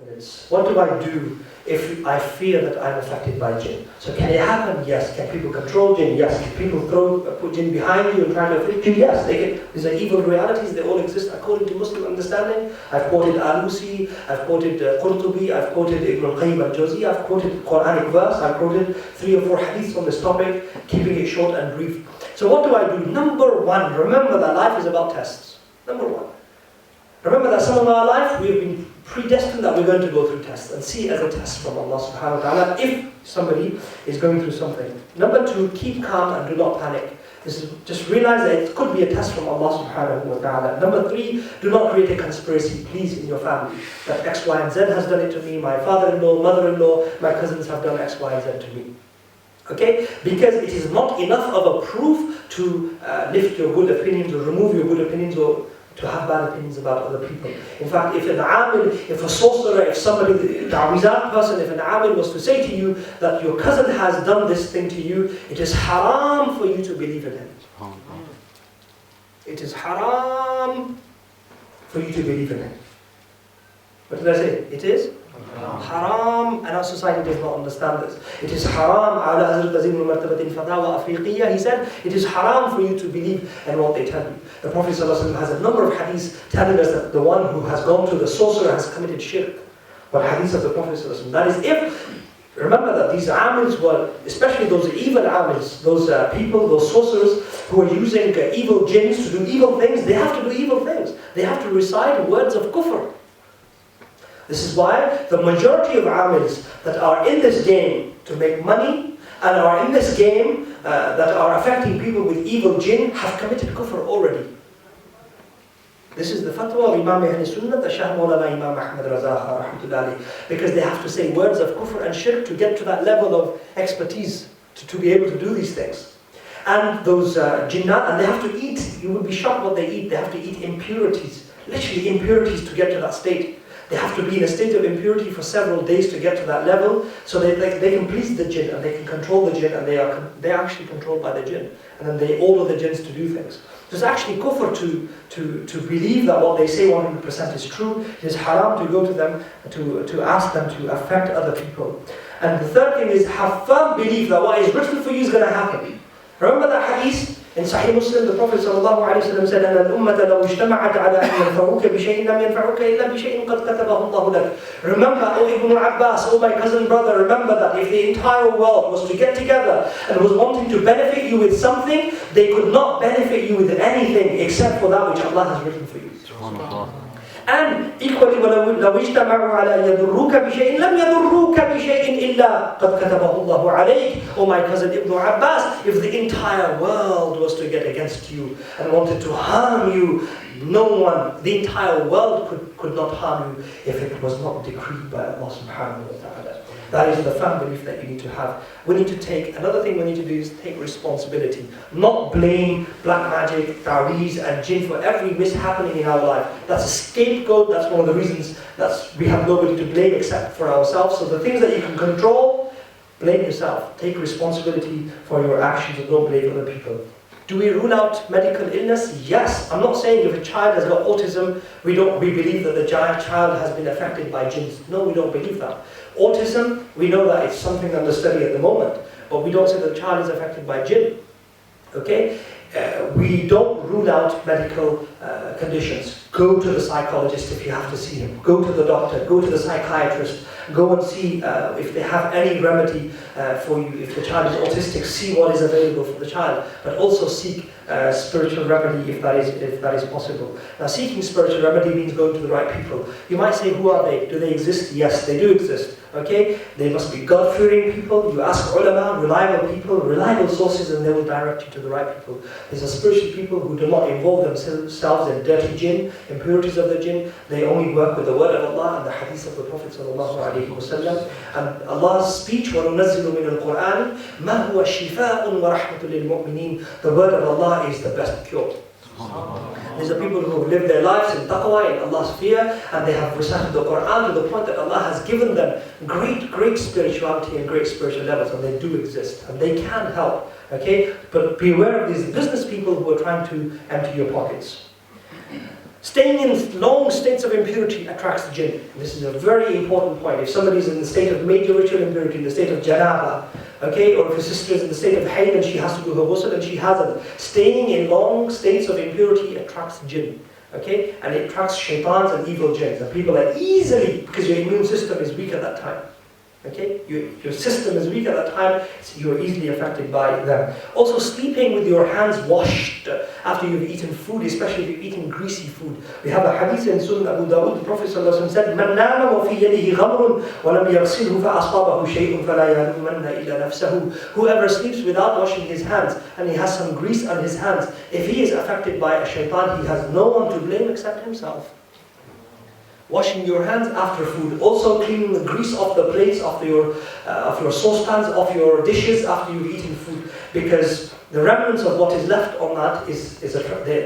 minutes. What do I do if I fear that I'm affected by jinn? So can it happen? Yes. Can people control jinn? Yes. Can people put jinn behind you and try to afflict you? Yes. These are evil realities. They all exist according to Muslim understanding. I've quoted Alusi, I've quoted Qurtubi, I've quoted Ibn al-Qayyim al-Jawzi, I've quoted Quranic verse, I've quoted 3 or 4 hadiths on this topic, keeping it short and brief. So what do I do? Number 1, remember that life is about tests. Number 1. Remember that some of our life, we have been predestined that we're going to go through tests, and see it as a test from Allah subhanahu wa ta'ala if somebody is going through something. Number 2, keep calm and do not panic. Just realize that it could be a test from Allah subhanahu wa ta'ala. Number 3, do not create a conspiracy, please, in your family. That X, Y, and Z has done it to me, my father-in-law, mother-in-law, my cousins have done X, Y, and Z to me. Okay? Because it is not enough of a proof to lift your good opinions or remove your good opinions or to have bad opinions about other people. In fact, if an amil, if a sorcerer, if somebody, the awizat person, if an amil was to say to you that your cousin has done this thing to you, it is haram for you to believe in him. It is haram for you to believe in him. What did I say? It is haram, and our society does not understand this. It is haram. He said, it is haram for you to believe in what they tell you. The Prophet ﷺ has a number of hadiths telling us that the one who has gone to the sorcerer has committed shirk. But hadiths of the Prophet ﷺ, that is if, remember that these amils were, especially those evil amils, those people, those sorcerers who are using evil jinns to do evil things, they have to do evil things. They have to recite words of kufr. This is why the majority of amils that are in this game to make money and are in this game that are affecting people with evil jinn have committed kufr already. This is the fatwa of Imam Ahl Sunnah, the Shaykh Monawwar Imam Ahmad Razaha rahmatullahi, because they have to say words of kufr and shirk to get to that level of expertise to be able to do these things. And those jinnat, and they have to eat, you would be shocked what they eat, they have to eat impurities, literally impurities to get to that state. They have to be in a state of impurity for several days to get to that level, so they can please the jinn and they can control the jinn, and they are actually controlled by the jinn, and then they order the jinns to do things. So it's actually kufr to believe that what they say 100% is true. It is haram to go to them, to ask them to affect other people. And the third thing is have firm belief that what is written for you is going to happen. Remember that hadith in Sahih Muslim, the Prophet ﷺ said, أَنَّ الْأُمَّةَ لَوْ اجْتَمَعَتْ عَلَىٰ أَنْ يَنْفَعُوكَ بِشَيْءٍ لَمْ يَنْفَعُوكَ إِلَّا بِشَيْءٍ قَدْ كَتَبَهُ اللَّهُ لَكَ. Remember, O Ibn Abbas, O my cousin brother, remember that if the entire world was to get together and was wanting to benefit you with something, they could not benefit you with anything except for that which Allah has written for you. And equally, لو اجتمعوا على يضروك بشيء لم يضروك بشيء إلا قد كتبه الله عليك. Oh my cousin Ibn Abbas, if the entire world was to get against you and wanted to harm you, no one, the entire world could not harm you if it was not decreed by Allah subhanahu wa ta'ala. That is the firm belief that you need to have. We need to take, another thing we need to do is take responsibility. Not blame black magic, ta'weez and jinn for every mishappening in our life. That's a scapegoat, that's one of the reasons that we have nobody to blame except for ourselves. So the things that you can control, blame yourself. Take responsibility for your actions and don't blame other people. Do we rule out medical illness? Yes. I'm not saying if a child has got autism, we believe that the child has been affected by jinns. No, we don't believe that. Autism, we know that it's something under study at the moment, but we don't say that the child is affected by jinn. Okay? We don't rule out medical conditions. Go to the psychologist if you have to see him. Go to the doctor. Go to the psychiatrist. Go and see if they have any remedy for you. If the child is autistic, see what is available for the child. But also seek spiritual remedy if that is possible. Now, seeking spiritual remedy means going to the right people. You might say, who are they? Do they exist? Yes, they do exist. Okay? They must be God-fearing people. You ask ulama, reliable people, reliable sources, and they will direct you to the right people. These are spiritual people who do not involve themselves in dirty jinn, impurities of the jinn. They only work with the word of Allah and the hadith of the Prophet ﷺ. And Allah's speech, وَنُنَزِّلُ مِنَ الْقُرْآنِ مَا هُوَ شِفَاءٌ وَرَحْمَةٌ لِلْمُؤْمِنِينَ. The word of Allah is the best cure. These are people who have lived their lives in taqwa, in Allah's fear, and they have recited the Quran to the point that Allah has given them great spirituality and great spiritual levels, and they do exist, and they can help. Okay? But beware of these business people who are trying to empty your pockets. Staying in long states of impurity attracts the jinn. And this is a very important point. If somebody is in the state of major ritual impurity, in the state of janaba, okay, or if a sister is in the state of hayd and she has to do her ghusl and she hasn't, staying in long states of impurity attracts jinn. Okay, and it attracts shaitans and evil jinns. And people are easily, because your immune system is weak at that time. Okay, your system is weak at that time, so you are easily affected by them. Also, sleeping with your hands washed after you've eaten food, especially if you've eaten greasy food. We have a hadith in Sunan Abu Dawud. The Prophet ﷺ said, "Man nama wa fi yadihi ghamrun wa lam yaghsilhu fa asabahu shay'un fala yalumanna illa nafsahu." Whoever sleeps without washing his hands and he has some grease on his hands, if he is affected by a shaitan, he has no one to blame except himself. Washing your hands after food, also cleaning the grease off the plates, of your saucepans, of your dishes after you've eaten food, because the remnants of what is left on that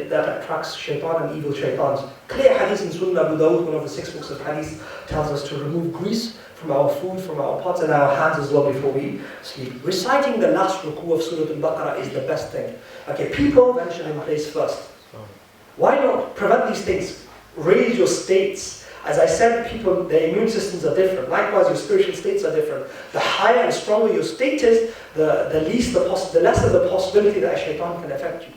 that attracts shaitan and evil shaitans. Clear hadith in Sunan Abu Dawud, one of the 6 books of hadith, tells us to remove grease from our food, from our pots and our hands as well before we sleep. Reciting the last ruku of Surah Al-Baqarah is the best thing. Okay, people venture in place first. Why not prevent these things? Raise your states. As I said, people, their immune systems are different. Likewise, your spiritual states are different. The higher and stronger your state is, the lesser the possibility that a shaitan can affect you.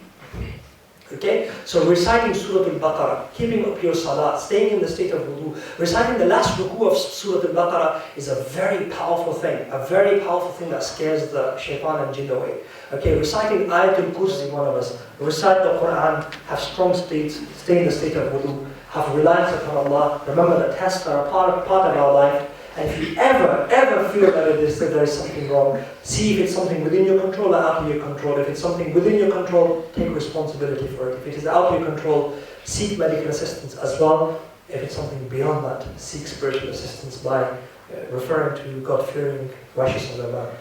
Okay? So reciting Surah Al-Baqarah, keeping up your salat, staying in the state of wudu, reciting the last ruku of Surah Al-Baqarah is a very powerful thing. A very powerful thing that scares the shaitan and jinn away. Okay, reciting Ayatul Kursi, one of us. Recite the Quran, have strong states, stay in the state of wudu, have reliance upon Allah. Remember that tests are a part of our life. And if you ever feel that there is something wrong, see if it's something within your control or out of your control. If it's something within your control, take responsibility for it. If it is out of your control, seek medical assistance as well. If it's something beyond that, seek spiritual assistance by referring to God-fearing, righteous ulama.